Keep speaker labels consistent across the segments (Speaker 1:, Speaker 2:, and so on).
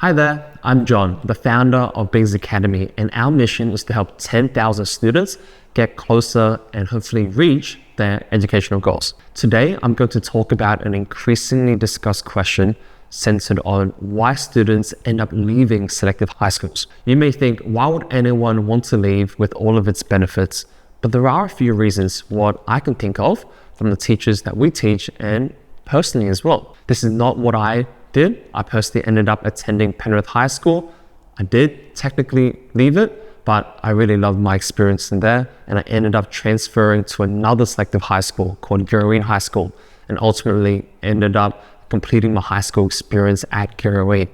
Speaker 1: Hi there, I'm John, the founder of Biggs Academy, and our mission is to help 10,000 students get closer and hopefully reach their educational goals. Today, I'm going to talk about an increasingly discussed question centered on why students end up leaving selective high schools. You may think, why would anyone want to leave with all of its benefits? But there are a few reasons what I can think of from the teachers that we teach and personally as well. This is not what I did. I personally ended up attending Penrith High School. I did technically leave it, but I really loved my experience in there, and I ended up transferring to another selective high school called Girraween High School, and ultimately ended up completing my high school experience at Girraween,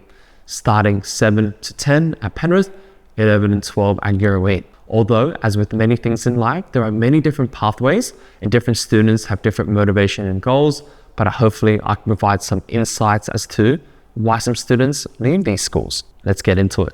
Speaker 1: starting 7 to 10 at Penrith, 11 and 12 at Girraween. Although, as with many things in life, there are many different pathways and different students have different motivation and goals, but hopefully I can provide some insights as to why some students leave these schools. Let's get into it.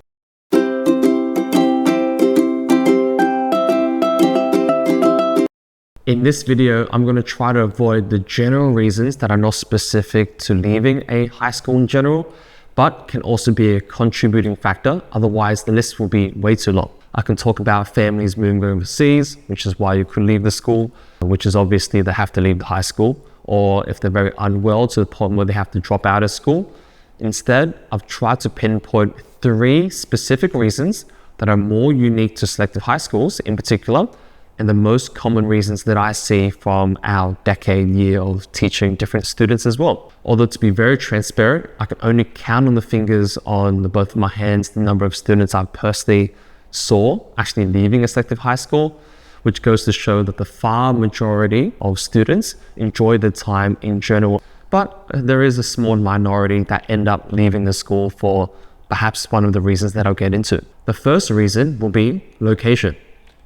Speaker 1: In this video, I'm going to try to avoid the general reasons that are not specific to leaving a high school in general, but can also be a contributing factor. Otherwise, the list will be way too long. I can talk about families moving overseas, which is why you could leave the school, which is obviously they have to leave the high school, or if they're very unwell to the point where they have to drop out of school. Instead, I've tried to pinpoint 3 specific reasons that are more unique to selective high schools in particular, and the most common reasons that I see from our year of teaching different students as well. Although to be very transparent, I can only count on the fingers on both of my hands the number of students I've personally saw actually leaving a selective high school, which goes to show that the far majority of students enjoy the time in general. But there is a small minority that end up leaving the school for perhaps one of the reasons that I'll get into. The first reason will be location.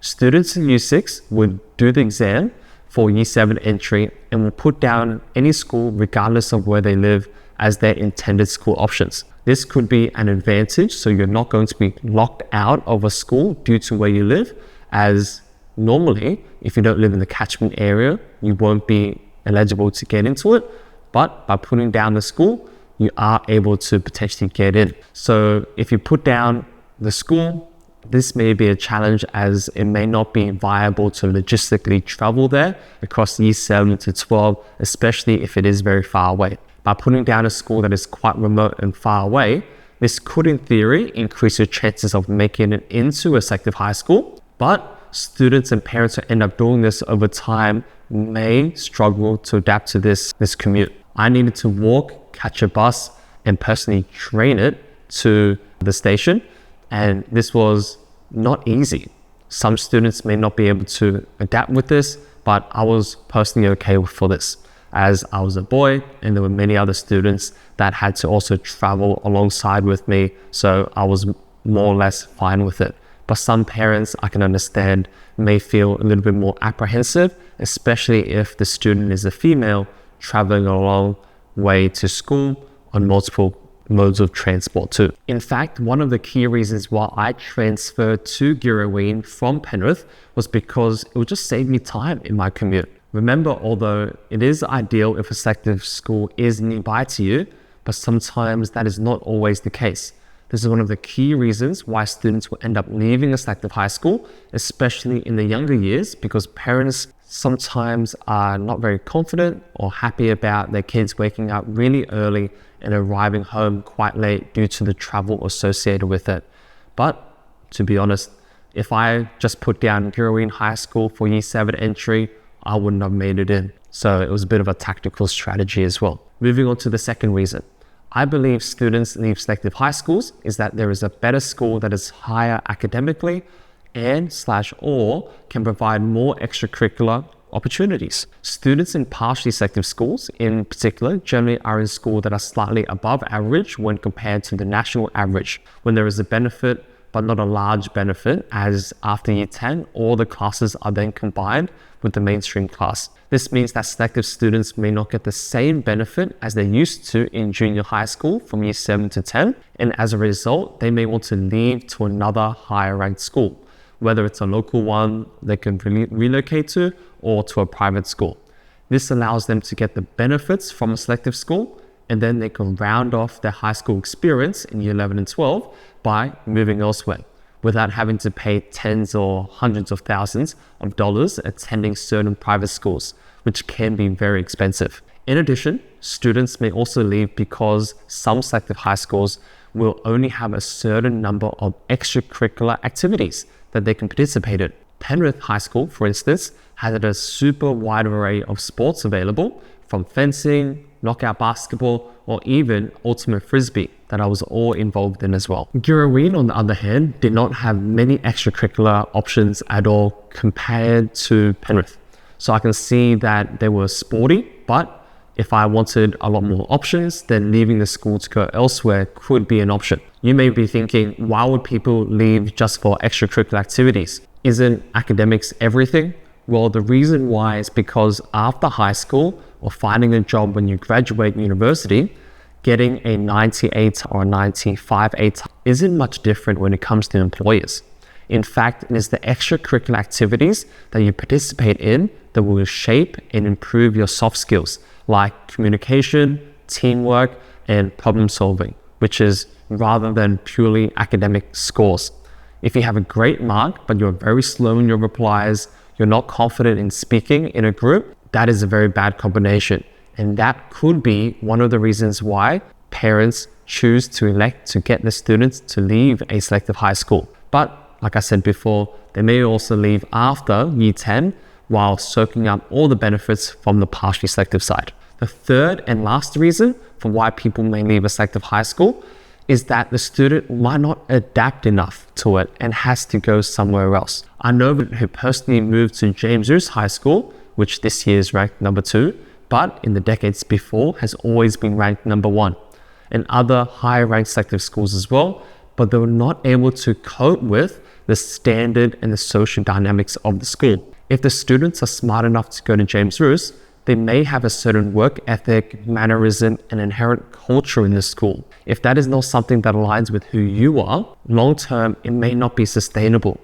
Speaker 1: Students in Year 6 would do the exam for Year 7 entry and will put down any school regardless of where they live as their intended school options. This could be an advantage, so you're not going to be locked out of a school due to where you live, as normally, if you don't live in the catchment area, you won't be eligible to get into it. But by putting down the school, you are able to potentially get in. So if you put down the school, this may be a challenge as it may not be viable to logistically travel there across Year 7 to 12, especially if it is very far away. By putting down a school that is quite remote and far away, this could in theory increase your chances of making it into a selective high school, but students and parents who end up doing this over time may struggle to adapt to this commute. I needed to walk, catch a bus, and personally train it to the station, and this was not easy. Some students may not be able to adapt with this, but I was personally okay for this, as I was a boy and there were many other students that had to also travel alongside with me, so I was more or less fine with it. But some parents, I can understand, may feel a little bit more apprehensive, especially if the student is a female traveling a long way to school on multiple modes of transport too. In fact, one of the key reasons why I transferred to Girraween from Penrith was because it would just save me time in my commute. Remember, although it is ideal if a selective school is nearby to you, but sometimes that is not always the case. This is one of the key reasons why students will end up leaving a selective high school, especially in the younger years, because parents sometimes are not very confident or happy about their kids waking up really early and arriving home quite late due to the travel associated with it. But to be honest, if I just put down Girraween High School for Year 7 entry, I wouldn't have made it in. So it was a bit of a tactical strategy as well. Moving on to the second reason. I believe students leave selective high schools is that there is a better school that is higher academically and/or can provide more extracurricular opportunities. Students in partially selective schools in particular generally are in school that are slightly above average when compared to the national average, when there is a benefit but not a large benefit, as after Year 10 all the classes are then combined with the mainstream class. This means that selective students may not get the same benefit as they used to in junior high school from Year 7 to 10, and as a result, they may want to leave to another higher ranked school, whether it's a local one they can relocate to or to a private school. This allows them to get the benefits from a selective school and then they can round off their high school experience in year 11 and 12 by moving elsewhere, without having to pay tens or hundreds of thousands of dollars attending certain private schools, which can be very expensive. In addition, students may also leave because some selective high schools will only have a certain number of extracurricular activities that they can participate in. Penrith High School, for instance, has a super wide array of sports available, from fencing, knockout basketball, or even ultimate frisbee, that I was all involved in as well. Girraween, on the other hand, did not have many extracurricular options at all compared to Penrith. So I can see that they were sporty, but if I wanted a lot more options, then leaving the school to go elsewhere could be an option. You may be thinking, why would people leave just for extracurricular activities? Isn't academics everything? Well, the reason why is because after high school or finding a job when you graduate university, getting a 98 or 95 isn't much different when it comes to employers. In fact, it is the extracurricular activities that you participate in that will shape and improve your soft skills, like communication, teamwork, and problem solving, which is rather than purely academic scores. If you have a great mark, but you're very slow in your replies, you're not confident in speaking in a group, that is a very bad combination. And that could be one of the reasons why parents choose to elect to get the students to leave a selective high school. But like I said before, they may also leave after year 10 while soaking up all the benefits from the partially selective side. The third and last reason for why people may leave a selective high school is that the student might not adapt enough to it and has to go somewhere else. I know who personally moved to James Roos High School, which this year is ranked number 2, but in the decades before has always been ranked number 1, and other higher ranked selective schools as well, but they were not able to cope with the standard and the social dynamics of the school. If the students are smart enough to go to James Roos, they may have a certain work ethic, mannerism, and inherent culture in the school. If that is not something that aligns with who you are, long term, it may not be sustainable.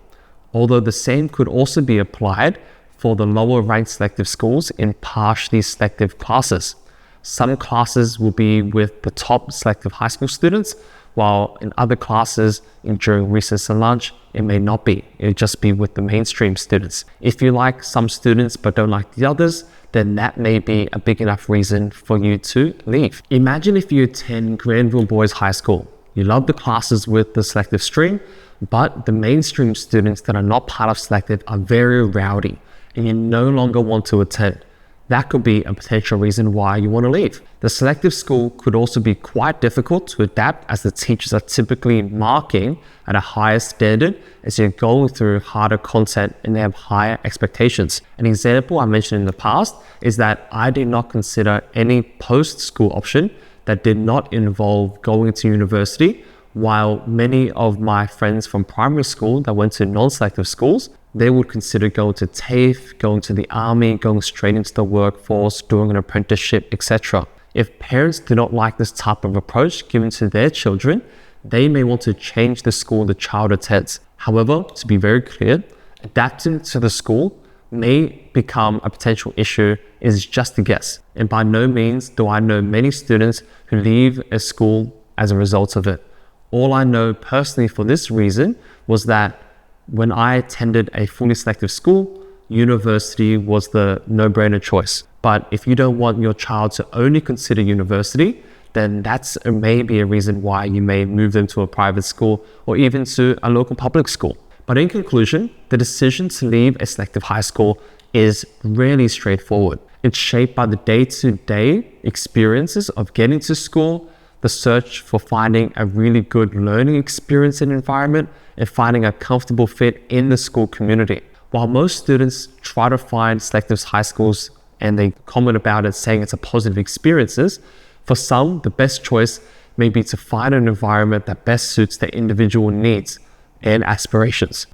Speaker 1: Although the same could also be applied for the lower ranked selective schools in partially selective classes. Some classes will be with the top selective high school students, while in other classes during recess and lunch, it may not be. It'll just be with the mainstream students. If you like some students but don't like the others, then that may be a big enough reason for you to leave. Imagine if you attend Granville Boys High School. You love the classes with the selective stream, but the mainstream students that are not part of selective are very rowdy and you no longer want to attend. That could be a potential reason why you want to leave. The selective school could also be quite difficult to adapt, as the teachers are typically marking at a higher standard as you're going through harder content and they have higher expectations. An example I mentioned in the past is that I did not consider any post-school option that did not involve going to university, while many of my friends from primary school that went to non-selective schools, they would consider going to TAFE, going to the army, going straight into the workforce, doing an apprenticeship, etc. If parents do not like this type of approach given to their children, they may want to change the school the child attends. However, to be very clear, adapting to the school may become a potential issue is just a guess. And by no means do I know many students who leave a school as a result of it. All I know personally for this reason was that when I attended a fully selective school, university was the no-brainer choice. But if you don't want your child to only consider university, then that's maybe a reason why you may move them to a private school or even to a local public school. But in conclusion, the decision to leave a selective high school is really straightforward. It's shaped by the day-to-day experiences of getting to school, the search for finding a really good learning experience and environment, and finding a comfortable fit in the school community. While most students try to find selective high schools and they comment about it saying it's a positive experiences, for some, the best choice may be to find an environment that best suits their individual needs and aspirations.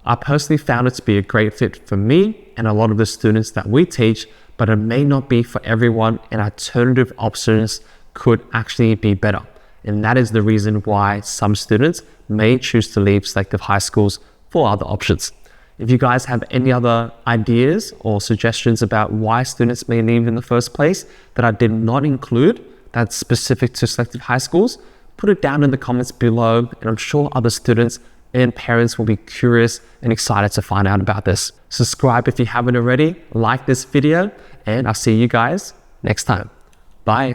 Speaker 1: I personally found it to be a great fit for me and a lot of the students that we teach, but it may not be for everyone, and alternative options could actually be better. And that is the reason why some students may choose to leave selective high schools for other options. If you guys have any other ideas or suggestions about why students may leave in the first place that I did not include, that's specific to selective high schools, put it down in the comments below, and I'm sure other students and parents will be curious and excited to find out about this. Subscribe if you haven't already, like this video, and I'll see you guys next time. Bye.